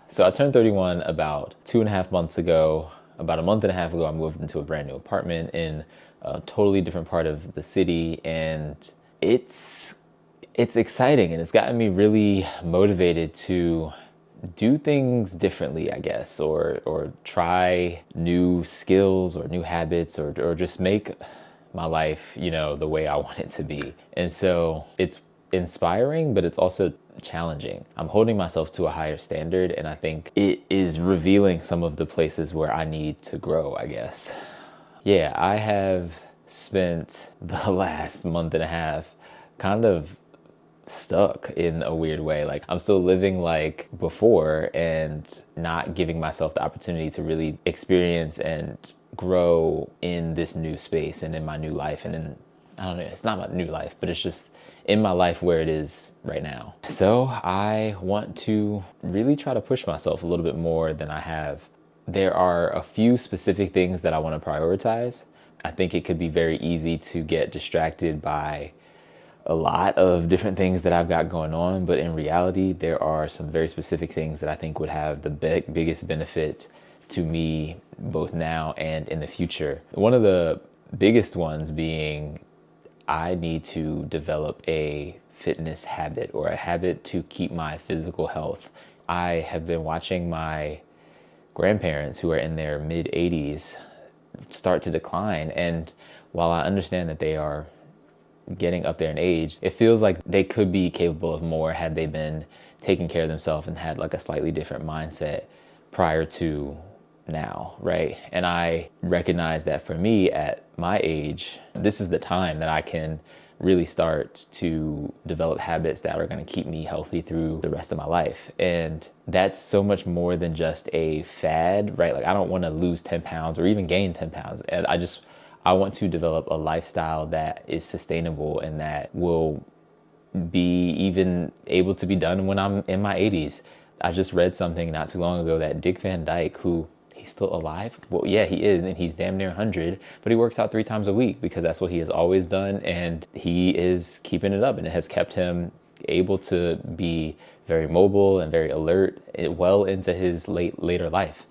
So I turned 31 about 2.5 months ago. About a month and a half ago, I moved into a brand new apartment in a totally different part of the city, and it's it's exciting, and it's gotten me really motivated to do things differently, I guess, or try new skills or new habits, or just make my life, the way I want it to be. And so it's inspiring, but it's also challenging. I'm holding myself to a higher standard, and I think it is revealing some of the places where I need to grow, I guess. Yeah, I have spent the last month and a half kind of stuck in a weird way. Like, I'm still living like before and not giving myself the opportunity to really experience and grow in this new space and in my new life. And in, I don't know, it's not my new life, but it's just in my life where it is right now. So I want to really try to push myself a little bit more than I have. There are a few specific things that I want to prioritize. I think it could be very easy to get distracted by a lot of different things that I've got going on, but in reality, there are some very specific things that I think would have the biggest benefit to me both now and in the future. One of the biggest ones being I need to develop a fitness habit, or a habit to keep my physical health. I have been watching my grandparents, who are in their mid 80s, start to decline, and while I understand that they are getting up there in age, it feels like they could be capable of more had they been taking care of themselves and had like a slightly different mindset prior to now, right? And I recognize that for me at my age, this is the time that I can really start to develop habits that are going to keep me healthy through the rest of my life. And that's so much more than just a fad, right? Like, I don't want to lose 10 pounds or even gain 10 pounds. And I want to develop a lifestyle that is sustainable and that will be even able to be done when I'm in my 80s. I just read something not too long ago that Dick Van Dyke, who he's still alive? Well, yeah, he is, and he's damn near 100, but he works out 3 times a week because that's what he has always done, and he is keeping it up, and it has kept him able to be very mobile and very alert well into his later life.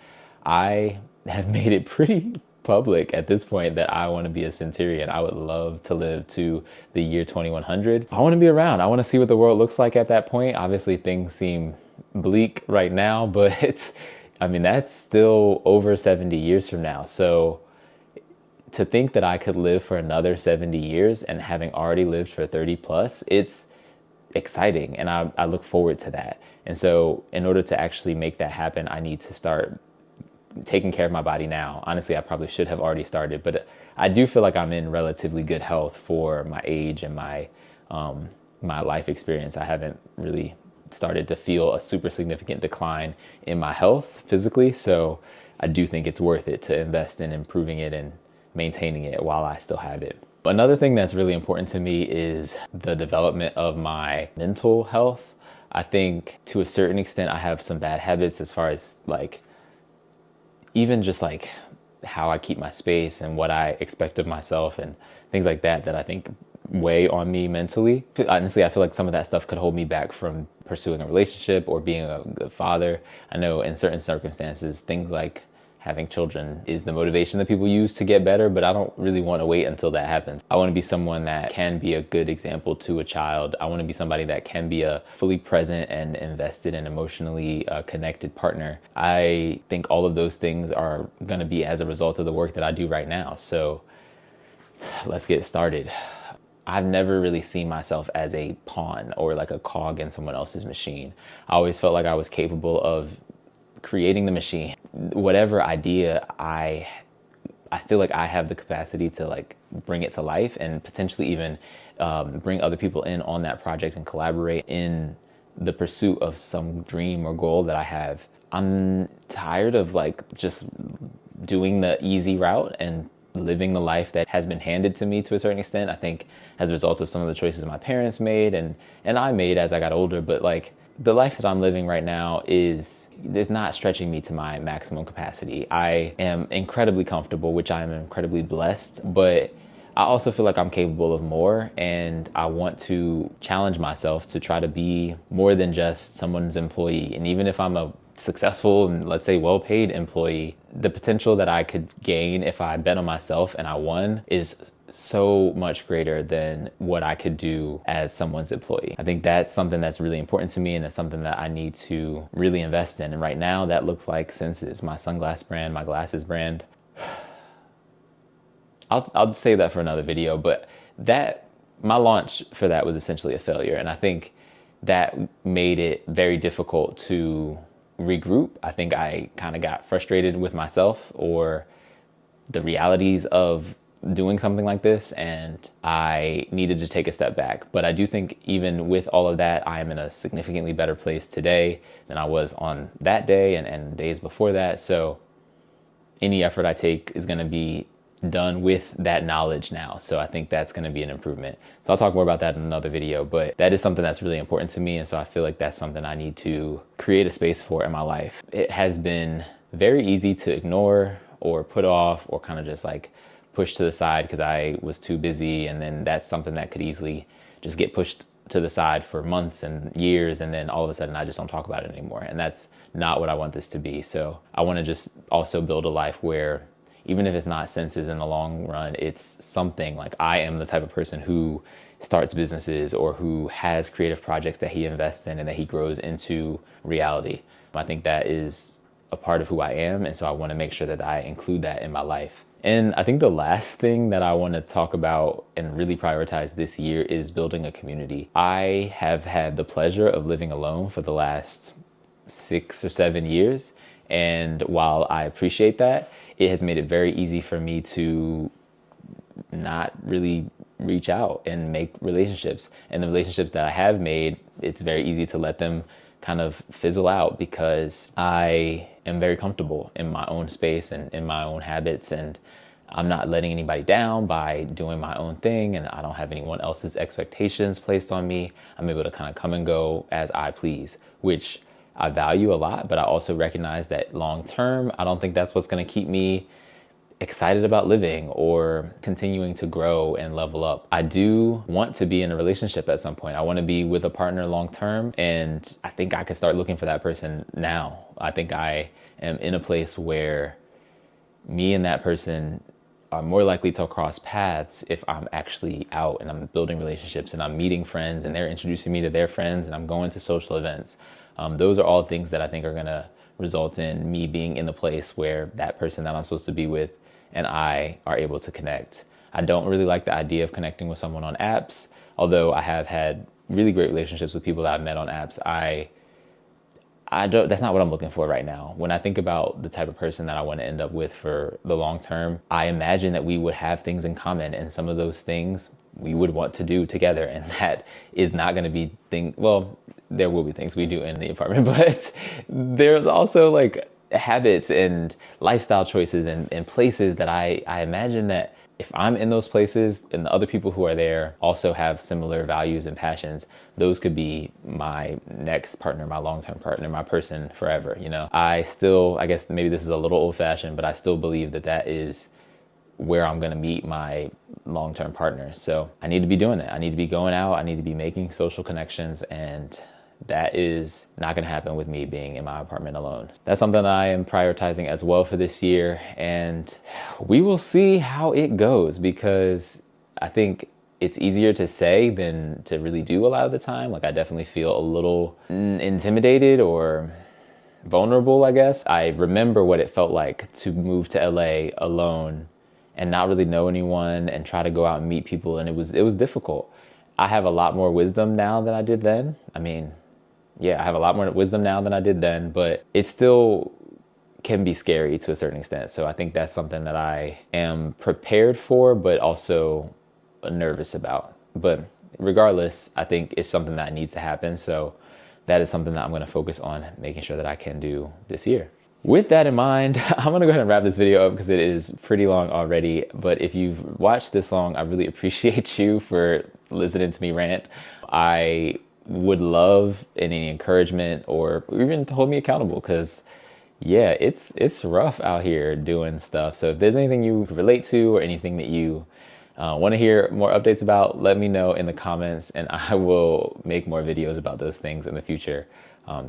I have made it pretty public at this point that I want to be a centurion. I would love to live to the year 2100. I want to be around. I want to see what the world looks like at that point. Obviously, things seem bleak right now, but that's still over 70 years from now. So to think that I could live for another 70 years and having already lived for 30 plus, it's exciting. And I look forward to that. And so in order to actually make that happen, I need to start taking care of my body now. Honestly, I probably should have already started, but I do feel like I'm in relatively good health for my age and my life experience. I haven't really started to feel a super significant decline in my health physically, so I do think it's worth it to invest in improving it and maintaining it while I still have it. Another thing that's really important to me is the development of my mental health. I think to a certain extent I have some bad habits as far as like even just like how I keep my space and what I expect of myself and things like that I think weigh on me mentally. Honestly, I feel like some of that stuff could hold me back from pursuing a relationship or being a good father. I know in certain circumstances, things like having children is the motivation that people use to get better, but I don't really want to wait until that happens. I want to be someone that can be a good example to a child. I want to be somebody that can be a fully present and invested and emotionally connected partner. I think all of those things are going to be as a result of the work that I do right now. So let's get started. I've never really seen myself as a pawn or like a cog in someone else's machine. I always felt like I was capable of creating the machine. Whatever idea I feel like I have the capacity to like bring it to life and potentially even bring other people in on that project and collaborate in the pursuit of some dream or goal that I have. I'm tired of like just doing the easy route and living the life that has been handed to me to a certain extent. I think as a result of some of the choices my parents made and I made as I got older, but like the life that I'm living right now is not stretching me to my maximum capacity. I am incredibly comfortable, which I am incredibly blessed, but I also feel like I'm capable of more, and I want to challenge myself to try to be more than just someone's employee. And even if I'm a successful and, let's say, well-paid employee, the potential that I could gain if I bet on myself and I won is so much greater than what I could do as someone's employee. I think that's something that's really important to me, and it's something that I need to really invest in. And right now that looks like, since it's my sunglass brand, my glasses brand, I'll save that for another video, but my launch for that was essentially a failure. And I think that made it very difficult to regroup. I think I kind of got frustrated with myself or the realities of doing something like this, and I needed to take a step back. But I do think even with all of that, I am in a significantly better place today than I was on that day and days before that. So any effort I take is going to be done with that knowledge now. So I think that's going to be an improvement. So I'll talk more about that in another video, but that is something that's really important to me. And so I feel like that's something I need to create a space for in my life. It has been very easy to ignore or put off or kind of just like push to the side because I was too busy. And then that's something that could easily just get pushed to the side for months and years. And then all of a sudden I just don't talk about it anymore. And that's not what I want this to be. So I want to just also build a life where even if it's not senses in the long run, it's something like I am the type of person who starts businesses or who has creative projects that he invests in and that he grows into reality. I think that is a part of who I am. And so I want to make sure that I include that in my life. And I think the last thing that I want to talk about and really prioritize this year is building a community. I have had the pleasure of living alone for the last 6 or 7 years. And while I appreciate that, it has made it very easy for me to not really reach out and make relationships. And the relationships that I have made, it's very easy to let them kind of fizzle out because I am very comfortable in my own space and in my own habits. And I'm not letting anybody down by doing my own thing. And I don't have anyone else's expectations placed on me. I'm able to kind of come and go as I please, which I value a lot, but I also recognize that long term, I don't think that's what's going to keep me excited about living or continuing to grow and level up. I do want to be in a relationship at some point. I want to be with a partner long term, and I think I could start looking for that person now. I think I am in a place where me and that person are more likely to cross paths if I'm actually out and I'm building relationships and I'm meeting friends and they're introducing me to their friends and I'm going to social events. Those are all things that I think are going to result in me being in the place where that person that I'm supposed to be with and I are able to connect. I don't really like the idea of connecting with someone on apps, although I have had really great relationships with people that I've met on apps. That's not what I'm looking for right now. When I think about the type of person that I want to end up with for the long term, I imagine that we would have things in common, and some of those things we would want to do together. And that is not going to be there will be things we do in the apartment, but there's also like habits and lifestyle choices and places that I imagine that if I'm in those places and the other people who are there also have similar values and passions, those could be my next partner, my long-term partner, my person forever. You know, I guess maybe this is a little old-fashioned, but I still believe that that is where I'm going to meet my long-term partner. So I need to be doing it. I need to be going out. I need to be making social connections, and that is not going to happen with me being in my apartment alone. That's something I am prioritizing as well for this year. And we will see how it goes, because I think it's easier to say than to really do a lot of the time. Like, I definitely feel a little intimidated or vulnerable, I guess. I remember what it felt like to move to LA alone and not really know anyone and try to go out and meet people. And it was difficult. I have a lot more wisdom now than I did then. I have a lot more wisdom now than I did then, but it still can be scary to a certain extent. So I think that's something that I am prepared for, but also nervous about. But regardless, I think it's something that needs to happen. So that is something that I'm going to focus on making sure that I can do this year. With that in mind, I'm going to go ahead and wrap this video up because it is pretty long already. But if you've watched this long, I really appreciate you for listening to me rant. I would love any encouragement or even to hold me accountable, because it's rough out here doing stuff. So if there's anything you relate to or anything that you want to hear more updates about, let me know in the comments and I will make more videos about those things in the future.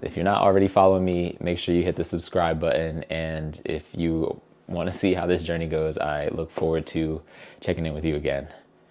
If you're not already following me, make sure you hit the subscribe button. And if you want to see how this journey goes, I look forward to checking in with you again.